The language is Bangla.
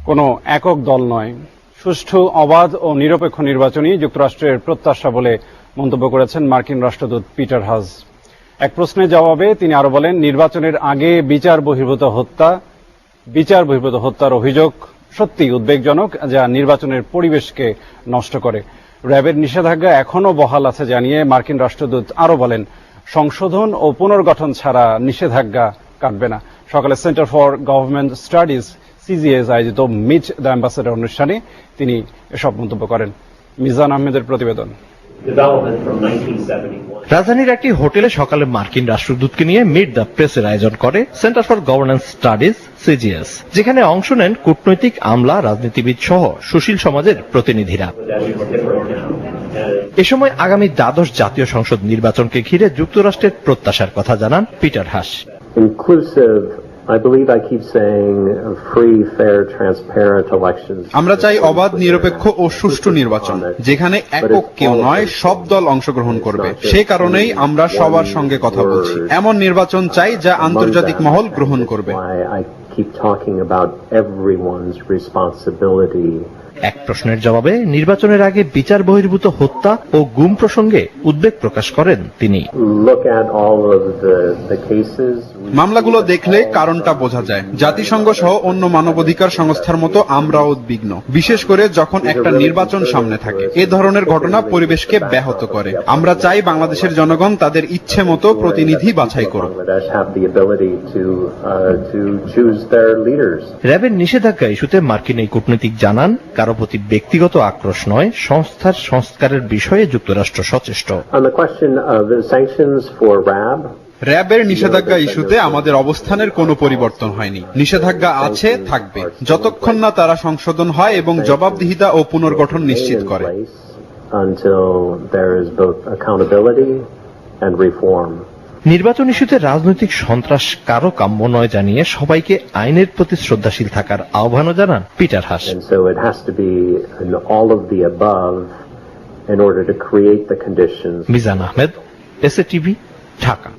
কোনো একক দল নয়, সুষ্ঠু, অবাধ ও নিরপেক্ষ নির্বাচনই যুক্তরাষ্ট্রের প্রত্যাশা বলে মন্তব্য করেছেন মার্কিন রাষ্ট্রদূত পিটার হাস। এক প্রশ্নের জবাবে তিনি আরো বলেন, নির্বাচনের আগে বিচার বহির্ভূত হত্যার অভিযোগ সত্যিই উদ্বেগজনক, যা নির্বাচনের পরিবেশকে নষ্ট করে। র্যাবের নিষেধাজ্ঞা এখনো বহাল আছে জানিয়ে মার্কিন রাষ্ট্রদূত আরো বলেন, সংশোধন ও পুনর্গঠন ছাড়া নিষেধাজ্ঞা কাটবে না। সকালে centre for government studies CGS আয়োজিত মিট দ্য অ্যাম্বাসেডর অনুষ্ঠানে তিনি এসব মন্তব্য করেন। মিজান আহমেদের প্রতিবেদন। রাজধানীর একটি হোটেলে সকালে মার্কিন রাষ্ট্রদূতকে নিয়ে মিট দ্য প্রেসের আয়োজন করে centre for governance studies CGS, যেখানে অংশ নেন কূটনৈতিক, আমলা, রাজনীতিবিদ সহ সুশীল সমাজের প্রতিনিধিরা। এ সময় আগামী দ্বাদশ জাতীয় সংসদ নির্বাচনকে ঘিরে যুক্তরাষ্ট্রের প্রত্যাশার কথা জানান পিটার হাস। আমরা চাই অবাধ, নিরপেক্ষ ও সুষ্ঠু নির্বাচন, যেখানে একক কেউ নয়, সব দল অংশগ্রহণ করবে। সে কারণেই আমরা সবার সঙ্গে কথা বলছি। এমন নির্বাচন চাই যা আন্তর্জাতিক মহল গ্রহণ করবে। এক প্রশ্নের জবাবে নির্বাচনের আগে বিচার বহির্ভূত হত্যা ও গুম প্রসঙ্গে উদ্বেগ প্রকাশ করেন তিনি। মামলাগুলো দেখলে কারণটা বোঝা যায়। জাতিসংঘ সহ অন্য মানবাধিকার সংস্থার মতো আমরাও উদ্বিগ্ন, বিশেষ করে যখন একটা নির্বাচন সামনে থাকে। এ ধরনের ঘটনা পরিবেশকে ব্যাহত করে। আমরা চাই বাংলাদেশের জনগণ তাদের ইচ্ছে মতো প্রতিনিধি বাছাই করুক। র্যাবের নিষেধাজ্ঞা ইস্যুতে মার্কিন এই কূটনীতিক জানান, কারো প্রতি ব্যক্তিগত আক্রোশ নয়, সংস্থার সংস্কারের বিষয়ে যুক্তরাষ্ট্র সচেষ্ট। র্যাবের নিষেধাজ্ঞা ইস্যুতে আমাদের অবস্থানের কোনো পরিবর্তন হয়নি। নিষেধাজ্ঞা আছে, থাকবে, যতক্ষণ না তারা সংশোধন হয় এবং জবাবদিহিতা ও পুনর্গঠন নিশ্চিত করে। নির্বাচন ইস্যুতে রাজনৈতিক সন্ত্রাস কারো কাম্য নয় জানিয়ে সবাইকে আইনের প্রতি শ্রদ্ধাশীল থাকার আহ্বানও জানান Peter Haas. Mizan Ahmed, SA TV, Dhaka.